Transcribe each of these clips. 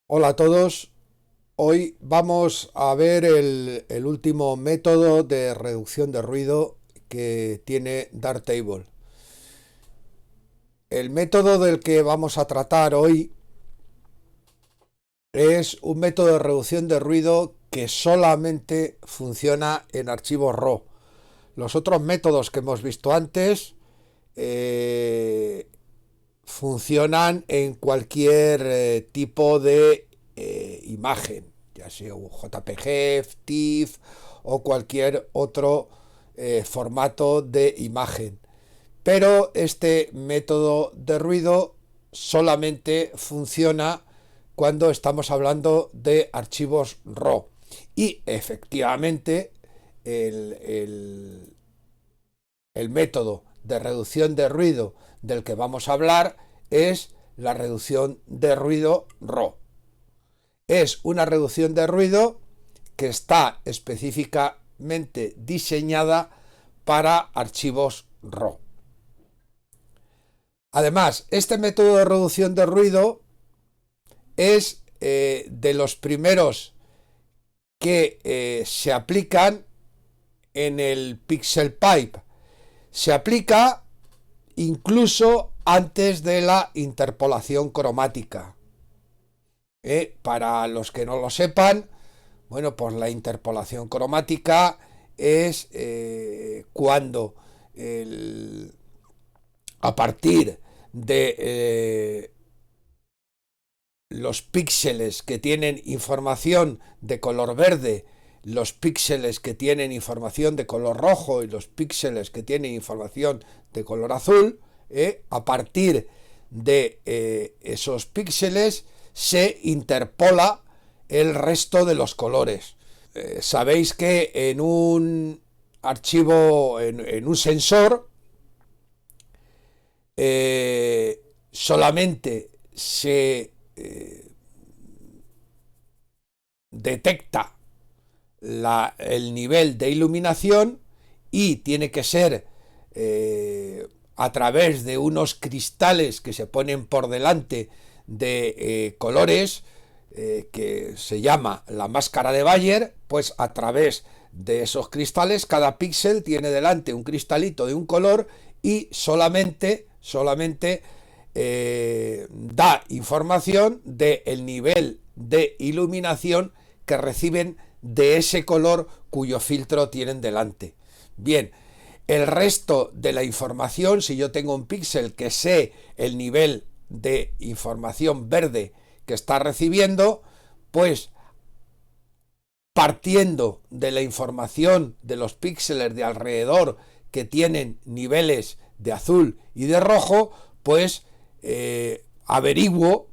Hola a todos. Hoy vamos a ver el último método de reducción de ruido que tiene Darktable. El método del que vamos a tratar hoy es un método de reducción de ruido que solamente funciona en archivos RAW. Los otros métodos que hemos visto antes eh, funcionan en cualquier tipo de imagen, ya sea un JPG, TIFF o cualquier otro formato de imagen. Pero este método de ruido solamente funciona cuando estamos hablando de archivos RAW. Y efectivamente el método de reducción de ruido del que vamos a hablar es la reducción de ruido RAW. Es una reducción de ruido que está específicamente diseñada para archivos RAW. Además, este método de reducción de ruido es de los primeros que se aplican en el Pixel Pipe. Se aplica incluso antes de la interpolación cromática. Para los que no lo sepan, bueno, pues la interpolación cromática es cuando a partir de los píxeles que tienen información de color verde, los píxeles que tienen información de color rojo y los píxeles que tienen información de color azul, a partir de esos píxeles se interpola el resto de los colores. Sabéis que en un archivo, en un sensor, solamente se detecta el nivel de iluminación y tiene que ser a través de unos cristales que se ponen por delante de colores que se llama la máscara de Bayer. Pues a través de esos cristales cada píxel tiene delante un cristalito de un color y solamente da información del nivel de iluminación que reciben de ese color cuyo filtro tienen delante. Bien, el resto de la información, si yo tengo un píxel que sé el nivel de información verde que está recibiendo, pues partiendo de la información de los píxeles de alrededor que tienen niveles de azul y de rojo, pues averiguo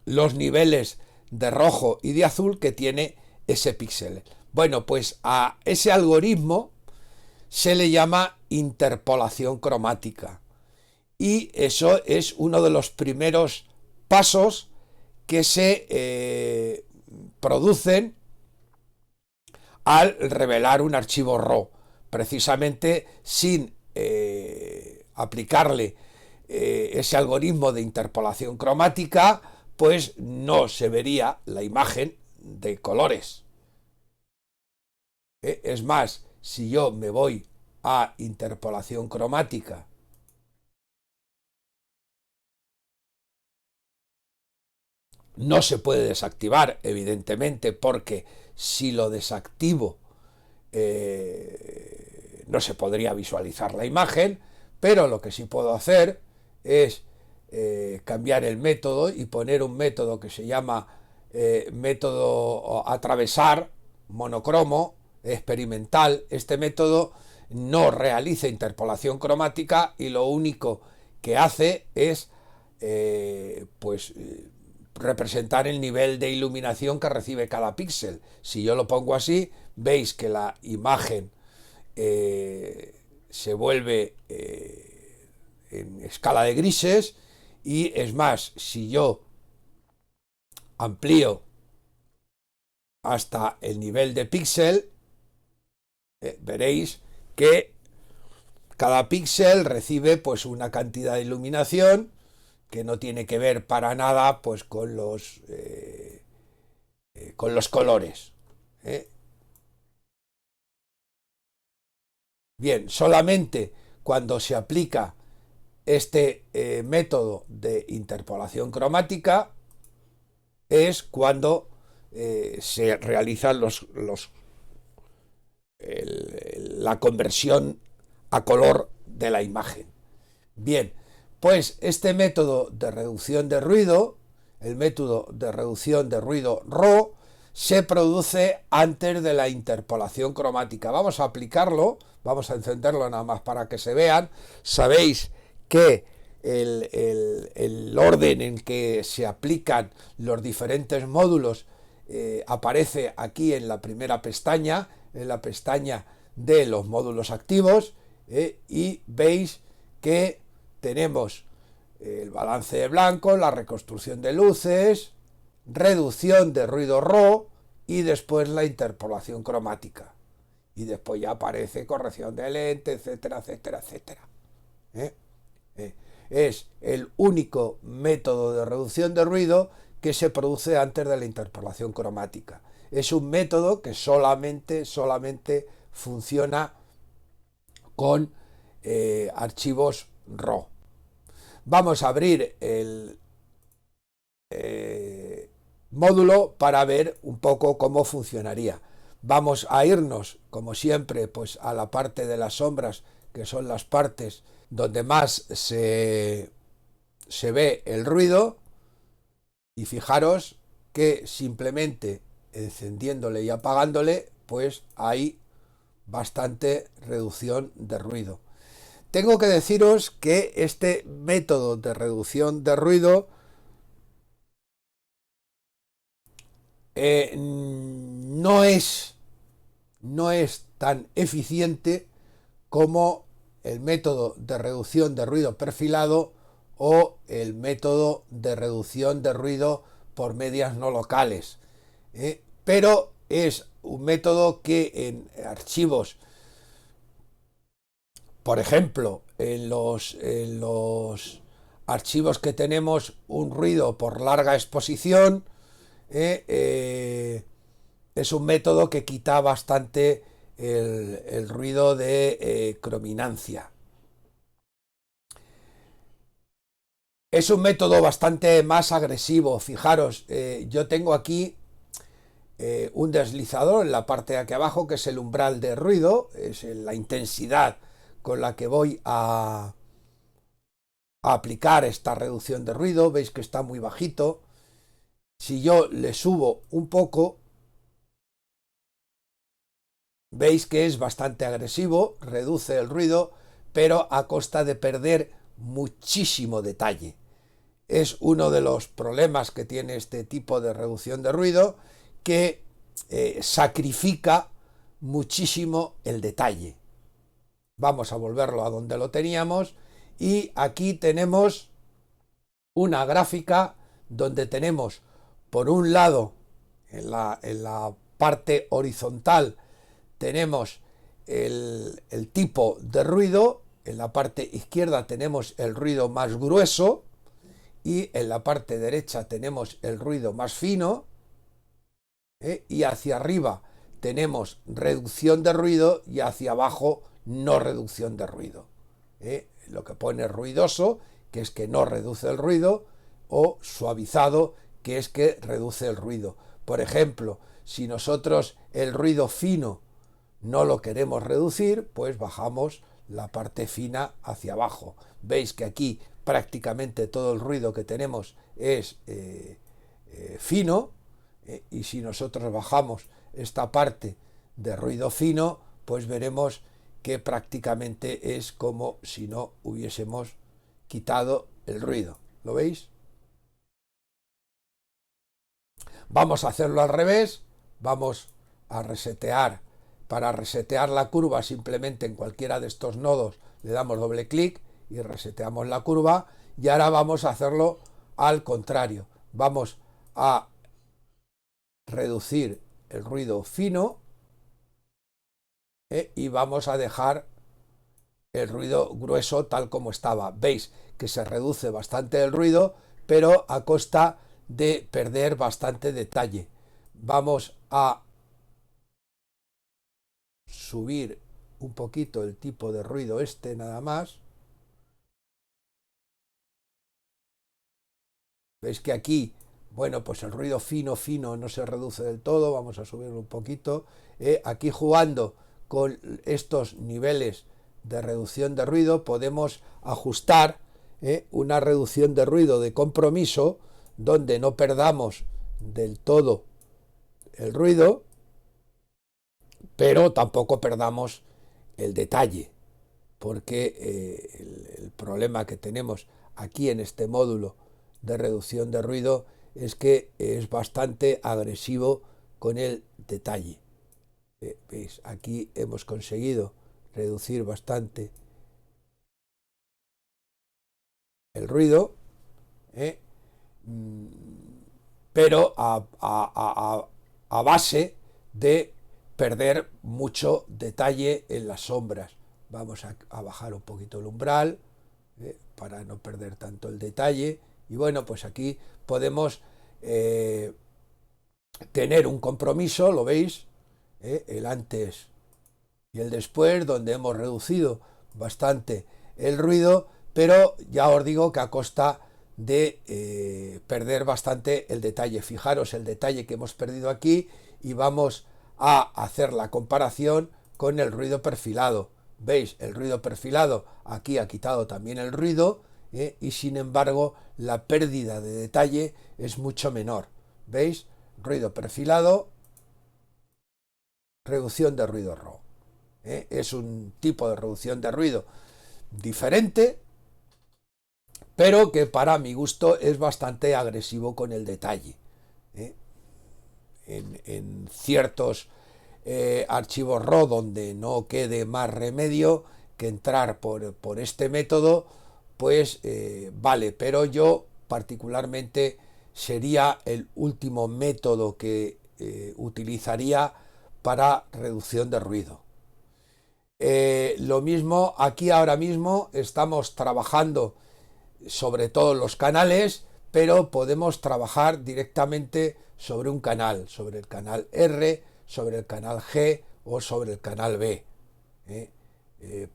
los niveles de rojo y de azul que tiene ese píxel. Bueno, pues a ese algoritmo se le llama interpolación cromática. Y eso es uno de los primeros pasos que se producen al revelar un archivo RAW, precisamente sin aplicarle ese algoritmo de interpolación cromática, pues no se vería la imagen de colores. Es más, si yo me voy a interpolación cromática, no se puede desactivar, evidentemente, porque si lo desactivo no se podría visualizar la imagen, pero lo que sí puedo hacer es cambiar el método y poner un método que se llama método atravesar monocromo experimental. Este método no realiza interpolación cromática y lo único que hace es representar el nivel de iluminación que recibe cada píxel. Si yo lo pongo así, veis que la imagen se vuelve en escala de grises, y es más, si yo amplío hasta el nivel de píxel, veréis que cada píxel recibe pues una cantidad de iluminación que no tiene que ver para nada pues con los colores. ¿Eh? Bien, solamente cuando se aplica este método de interpolación cromática es cuando se realizan la conversión a color de la imagen. Bien, pues este método de reducción de ruido, el método de reducción de ruido RAW, se produce antes de la interpolación cromática. Vamos a aplicarlo, vamos a encenderlo nada más para que se vean. Sabéis que el orden en que se aplican los diferentes módulos aparece aquí en la primera pestaña, en la pestaña de los módulos activos, y veis que tenemos el balance de blanco, la reconstrucción de luces, reducción de ruido RAW y después la interpolación cromática. Y después ya aparece corrección de lente, etcétera, etcétera, etcétera. ¿Eh? Es el único método de reducción de ruido que se produce antes de la interpolación cromática. Es un método que solamente funciona con archivos RAW. Vamos a abrir el módulo para ver un poco cómo funcionaría. Vamos a irnos, como siempre, pues a la parte de las sombras, que son las partes donde más se ve el ruido, y fijaros que simplemente encendiéndole y apagándole, pues hay bastante reducción de ruido. Tengo que deciros que este método de reducción de ruido no es tan eficiente como el método de reducción de ruido perfilado o el método de reducción de ruido por medias no locales. Pero es un método que en archivos, por ejemplo, en los archivos que tenemos un ruido por larga exposición, es un método que quita bastante el ruido de crominancia. Es un método bastante más agresivo. Fijaros, yo tengo aquí un deslizador en la parte de aquí abajo, que es el umbral de ruido, es la intensidad con la que voy a aplicar esta reducción de ruido. Veis que está muy bajito. Si yo le subo un poco, veis que es bastante agresivo, reduce el ruido, pero a costa de perder muchísimo detalle. Es uno de los problemas que tiene este tipo de reducción de ruido, que sacrifica muchísimo el detalle. Vamos a volverlo a donde lo teníamos, y aquí tenemos una gráfica donde tenemos, por un lado, en la parte horizontal, tenemos el tipo de ruido, en la parte izquierda tenemos el ruido más grueso y en la parte derecha tenemos el ruido más fino, y hacia arriba tenemos reducción de ruido y hacia abajo no reducción de ruido. Lo que pone ruidoso, que es que no reduce el ruido, o suavizado, que es que reduce el ruido. Por ejemplo, si nosotros el ruido fino no lo queremos reducir, pues bajamos la parte fina hacia abajo. Veis que aquí prácticamente todo el ruido que tenemos es fino, y si nosotros bajamos esta parte de ruido fino, pues veremos que prácticamente es como si no hubiésemos quitado el ruido. ¿Lo veis? Vamos a hacerlo al revés. Vamos a resetear. Para resetear la curva, simplemente en cualquiera de estos nodos le damos doble clic y reseteamos la curva. Y ahora vamos a hacerlo al contrario. Vamos a reducir el ruido fino, y vamos a dejar el ruido grueso tal como estaba. Veis que se reduce bastante el ruido, pero a costa de perder bastante detalle. Vamos a subir un poquito el tipo de ruido este nada más. Veis que aquí, bueno, pues el ruido fino, fino no se reduce del todo. Vamos a subirlo un poquito. Aquí jugando con estos niveles de reducción de ruido podemos ajustar una reducción de ruido de compromiso donde no perdamos del todo el ruido, pero tampoco perdamos el detalle, porque el problema que tenemos aquí en este módulo de reducción de ruido es que es bastante agresivo con el detalle. ¿Veis? Aquí hemos conseguido reducir bastante el ruido, ¿eh? Pero a base de perder mucho detalle en las sombras. Vamos a bajar un poquito el umbral para no perder tanto el detalle. Y bueno, pues aquí podemos tener un compromiso, lo veis, el antes y el después, donde hemos reducido bastante el ruido, pero ya os digo que a costa de perder bastante el detalle. Fijaros el detalle que hemos perdido aquí y vamos a hacer la comparación con el ruido perfilado. ¿Veis? El ruido perfilado aquí ha quitado también el ruido y sin embargo la pérdida de detalle es mucho menor. ¿Veis? Ruido perfilado, reducción de ruido RAW. Es un tipo de reducción de ruido diferente, pero que para mi gusto es bastante agresivo con el detalle. ¿eh? En ciertos archivos RAW donde no quede más remedio que entrar por este método, pues vale, pero yo particularmente sería el último método que utilizaría para reducción de ruido. Lo mismo aquí ahora mismo estamos trabajando sobre todos los canales, pero podemos trabajar directamente sobre un canal, sobre el canal R, sobre el canal G o sobre el canal B.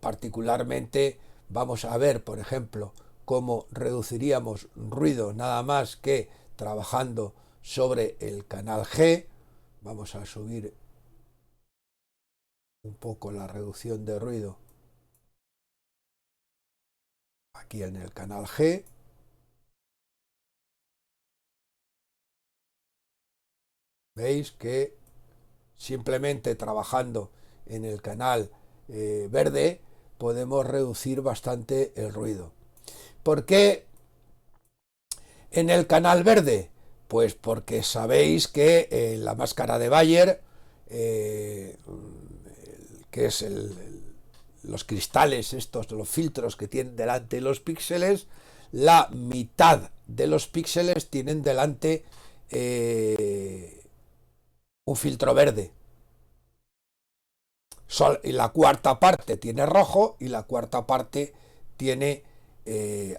Particularmente vamos a ver, por ejemplo, cómo reduciríamos ruido nada más que trabajando sobre el canal G. Vamos a subir un poco la reducción de ruido aquí en el canal G. Veis que simplemente trabajando en el canal verde podemos reducir bastante el ruido. ¿Por qué en el canal verde? Pues porque sabéis que la máscara de Bayer, que es los cristales estos, los filtros que tienen delante los píxeles, la mitad de los píxeles tienen delante un filtro verde. Y la cuarta parte tiene rojo y la cuarta parte tiene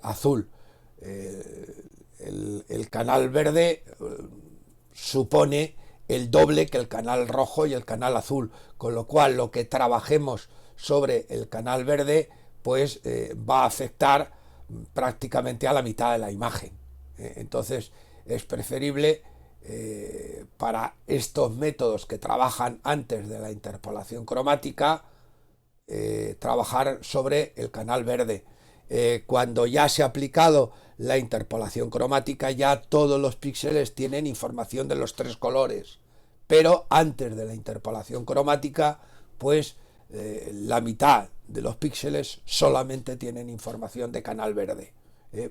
azul. El canal verde supone el doble que el canal rojo y el canal azul, con lo cual lo que trabajemos sobre el canal verde pues va a afectar prácticamente a la mitad de la imagen. Entonces es preferible para estos métodos que trabajan antes de la interpolación cromática trabajar sobre el canal verde. Cuando ya se ha aplicado la interpolación cromática, ya todos los píxeles tienen información de los tres colores, pero antes de la interpolación cromática pues la mitad de los píxeles solamente tienen información de canal verde.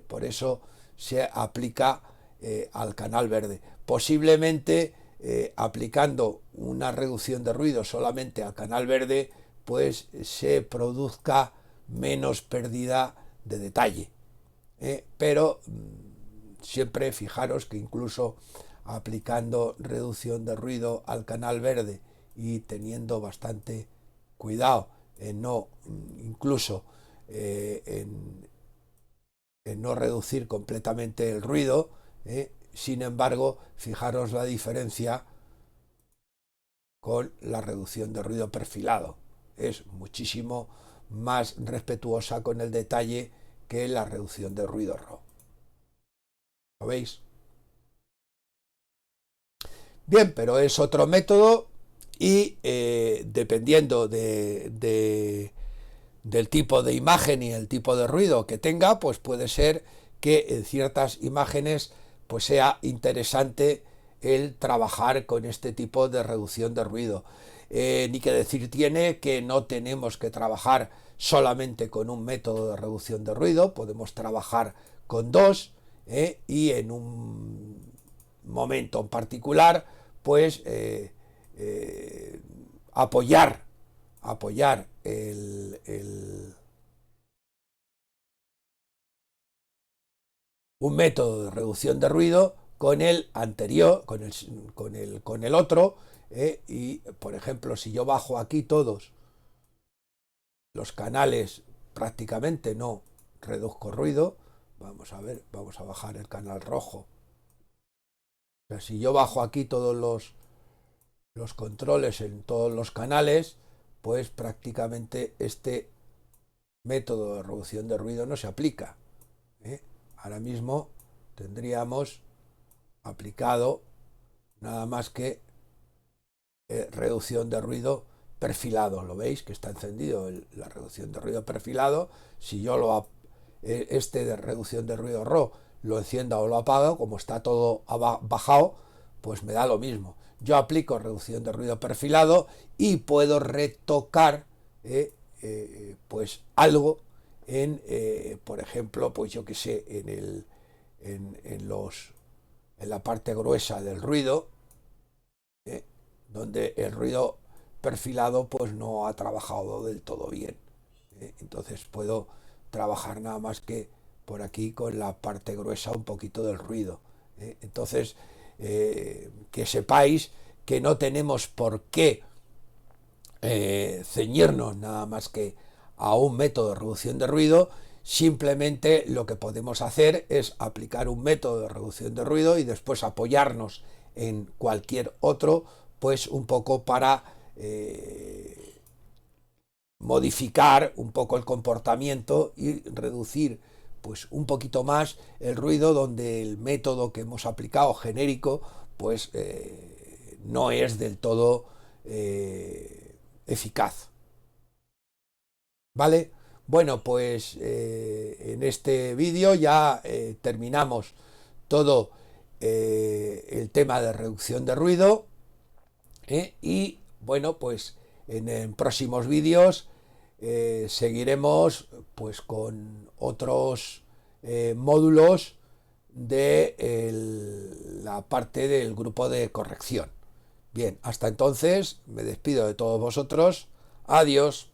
Por eso se aplica al canal verde. Posiblemente aplicando una reducción de ruido solamente al canal verde, pues se produzca menos pérdida de detalle. Pero siempre fijaros que incluso aplicando reducción de ruido al canal verde y teniendo bastante cuidado en no, incluso en no reducir completamente el ruido. Sin embargo, fijaros la diferencia con la reducción de ruido perfilado. Es muchísimo más respetuosa con el detalle que la reducción de ruido RAW. ¿Lo veis? Bien, pero es otro método y dependiendo del tipo de imagen y el tipo de ruido que tenga, pues puede ser que en ciertas imágenes pues sea interesante el trabajar con este tipo de reducción de ruido. Ni que decir tiene que no tenemos que trabajar solamente con un método de reducción de ruido, podemos trabajar con dos, y en un momento en particular pues apoyar un método de reducción de ruido con el anterior, con el otro, y por ejemplo, si yo bajo aquí todos los canales, prácticamente no reduzco ruido. Vamos a ver, vamos a bajar el canal rojo. O sea, si yo bajo aquí todos los controles en todos los canales, pues prácticamente este método de reducción de ruido no se aplica. Ahora mismo tendríamos aplicado nada más que reducción de ruido perfilado. ¿Lo veis? Que está encendido la reducción de ruido perfilado. Si yo este de reducción de ruido RAW lo encienda o lo apago, como está todo bajado, pues me da lo mismo. Yo aplico reducción de ruido perfilado y puedo retocar pues algo en, por ejemplo, pues yo que sé, en la parte gruesa del ruido, donde el ruido perfilado pues no ha trabajado del todo bien. Entonces puedo trabajar nada más que por aquí con la parte gruesa un poquito del ruido. Entonces, que sepáis que no tenemos por qué ceñirnos nada más que a un método de reducción de ruido. Simplemente lo que podemos hacer es aplicar un método de reducción de ruido y después apoyarnos en cualquier otro, pues un poco para modificar un poco el comportamiento y reducir pues un poquito más el ruido, donde el método que hemos aplicado genérico pues no es del todo eficaz. ¿Vale? Bueno, pues en este vídeo ya terminamos todo el tema de reducción de ruido, y bueno, pues en próximos vídeos seguiremos pues con otros módulos de la parte del grupo de corrección. Bien, hasta entonces me despido de todos vosotros. Adiós.